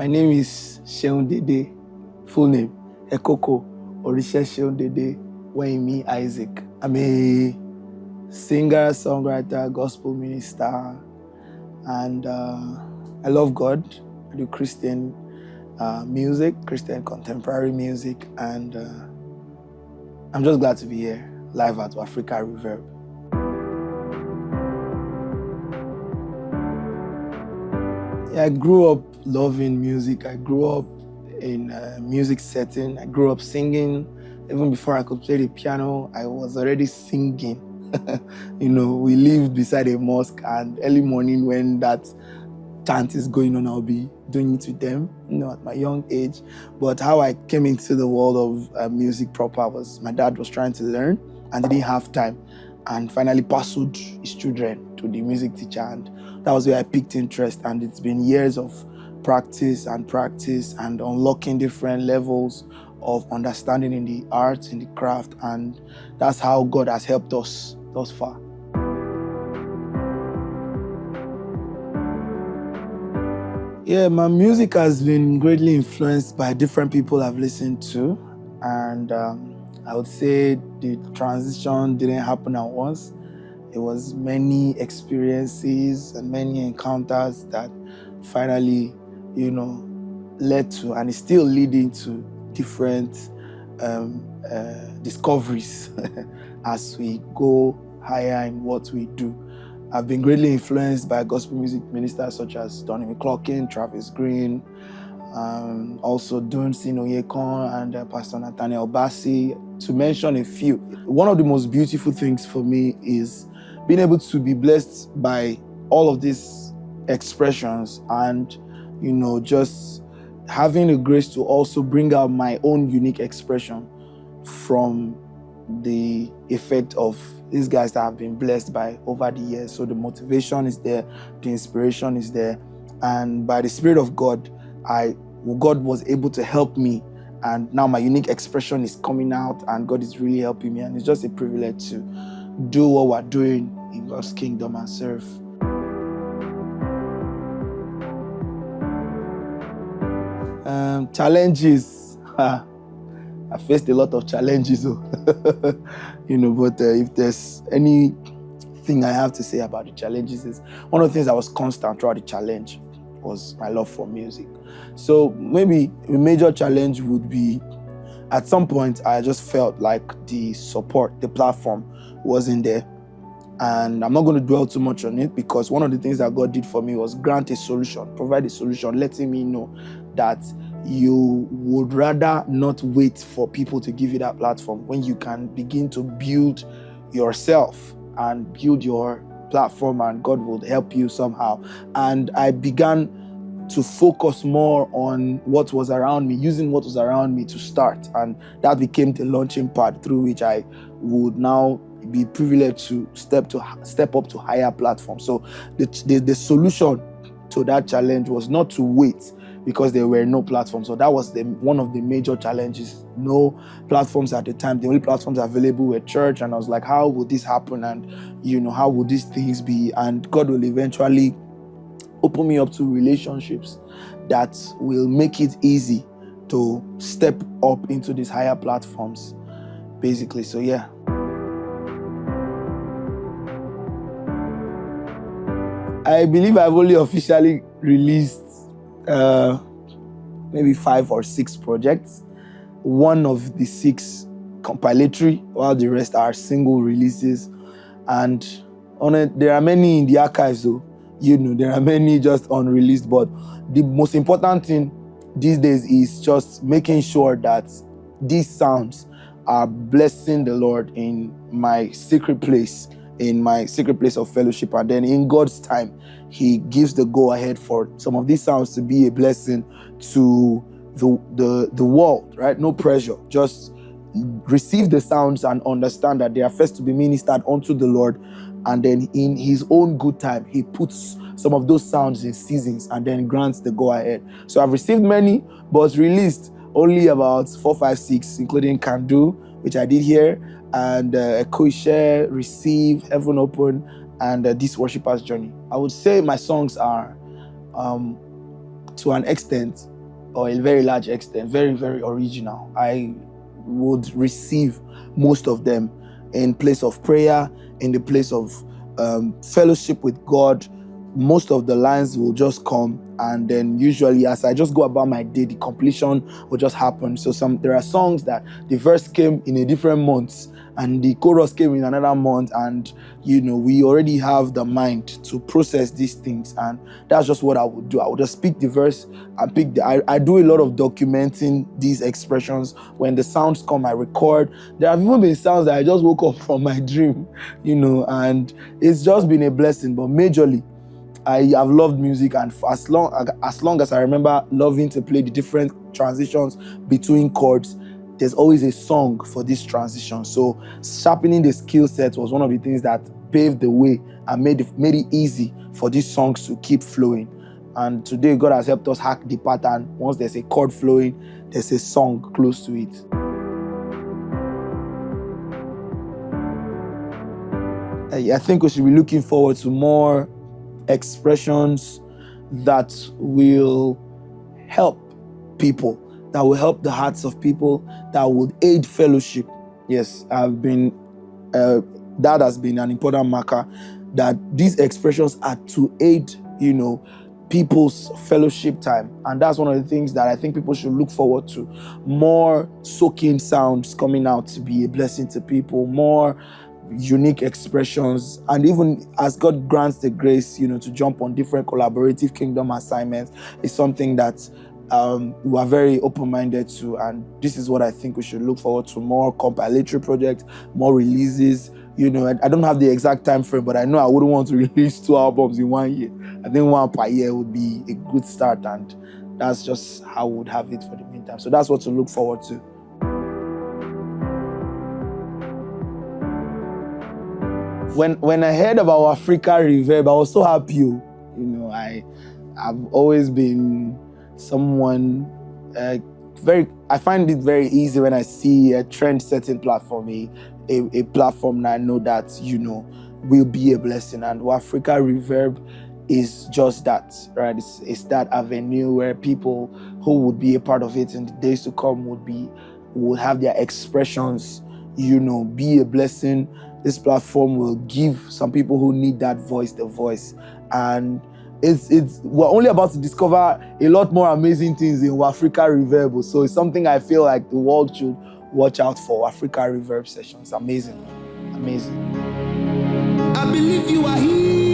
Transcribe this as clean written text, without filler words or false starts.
My name is Seun Dede, full name, Ekoko Orishe Seun Dede Waimi Isaac. I'm a singer, songwriter, gospel minister, and I love God. I do Christian music, Christian contemporary music, and I'm just glad to be here, live at Waffrika Reverb. Yeah, I grew up loving music. I grew up in a music setting. I grew up singing. Even before I could play the piano, I was already singing. We lived beside a mosque, and early morning when that chant is going on, I'll be doing it with them, at my young age. But how I came into the world of music proper was my dad was trying to learn and didn't have time, and finally pursued his children to the music teacher, and that was where I picked interest. And it's been years of practice and unlocking different levels of understanding in the art, in the craft, and that's how God has helped us thus far. Yeah, my music has been greatly influenced by different people I've listened to, and I would say the transition didn't happen at once. It was many experiences and many encounters that finally, led to, and is still leading to, different discoveries as we go higher in what we do. I've been greatly influenced by gospel music ministers such as Donnie McClurkin, Travis Green, also Dunsin Oyekon, and Pastor Nathaniel Bassi, to mention a few. One of the most beautiful things for me is being able to be blessed by all of these expressions and, just having the grace to also bring out my own unique expression from the effect of these guys that have been blessed by over the years. So the motivation is there, the inspiration is there, and by the Spirit of God, God was able to help me, and now my unique expression is coming out, and God is really helping me, and it's just a privilege to do what we're doing in God's kingdom and serve. Challenges. I faced a lot of challenges, but if there's anything I have to say about the challenges, is one of the things that was constant throughout the challenge was my love for music. So maybe a major challenge would be, at some point, I just felt like the support, the platform wasn't there. And I'm not going to dwell too much on it, because one of the things that God did for me was grant a solution, provide a solution, letting me know that you would rather not wait for people to give you that platform when you can begin to build yourself and build your platform, and God will help you somehow. And I began to focus more on what was around me, using what was around me to start. And that became the launching pad through which I would now be privileged to step up to higher platforms. So the solution to that challenge was not to wait, because there were no platforms. So that was one of the major challenges. No platforms at the time. The only platforms available were church. And I was like, how would this happen? And, how would these things be? And God will eventually open me up to relationships that will make it easy to step up into these higher platforms, basically. So, yeah. I believe I've only officially released maybe 5 or 6 projects. One of the 6 compilatory, while the rest are single releases. And there are many in the archives, though. There are many just unreleased. But the most important thing these days is just making sure that these sounds are blessing the Lord in my secret place of fellowship, and then in God's time, He gives the go ahead for some of these sounds to be a blessing to the world, right? No pressure, just receive the sounds and understand that they are first to be ministered unto the Lord, and then in His own good time, He puts some of those sounds in seasons and then grants the go ahead. So I've received many, but released only about 4, 5, 6, including Can Do, which I did here, and Share, Receive, Heaven Open, and This Worshipper's Journey. I would say my songs are, to an extent, or a very large extent, very, very original. I would receive most of them in place of prayer, in the place of fellowship with God. Most of the lines will just come, and then usually as I just go about my day, the completion will just happen. So there are songs that the verse came in a different month and the chorus came in another month, and we already have the mind to process these things, and that's just what I would do. I would just pick the verse and pick I do a lot of documenting these expressions. When the sounds come, I record. There have even been sounds that I just woke up from my dream, and it's just been a blessing. But majorly, I have loved music, and for as long as I remember loving to play the different transitions between chords, there's always a song for this transition. So sharpening the skill set was one of the things that paved the way and made it easy for these songs to keep flowing. And today, God has helped us hack the pattern. Once there's a chord flowing, there's a song close to it. I think we should be looking forward to more expressions that will help people, that will help the hearts of people, that would aid fellowship. Yes, that has been an important marker, that these expressions are to aid, people's fellowship time. And that's one of the things that I think people should look forward to. More soaking sounds coming out to be a blessing to people, more unique expressions, and even as God grants the grace, to jump on different collaborative kingdom assignments, is something that we are very open-minded to. And this is what I think we should look forward to: more compilatory projects, more releases. I don't have the exact time frame, but I know I wouldn't want to release 2 albums in 1 year. I think 1 per year would be a good start, and that's just how we would have it for the meantime. So that's what to look forward to. When I heard about Waffrika Reverb, I was so happy. I've always been someone I find it very easy when I see a trend-setting platform, a platform that I know that will be a blessing. And Waffrika Reverb is just that, right? It's that avenue where people who would be a part of it in the days to come would have their expressions, be a blessing. This platform will give some people who need that voice the voice. And we're only about to discover a lot more amazing things in Waffrika Reverb. So it's something I feel like the world should watch out for. Waffrika Reverb sessions. Amazing. Amazing. I believe you are here.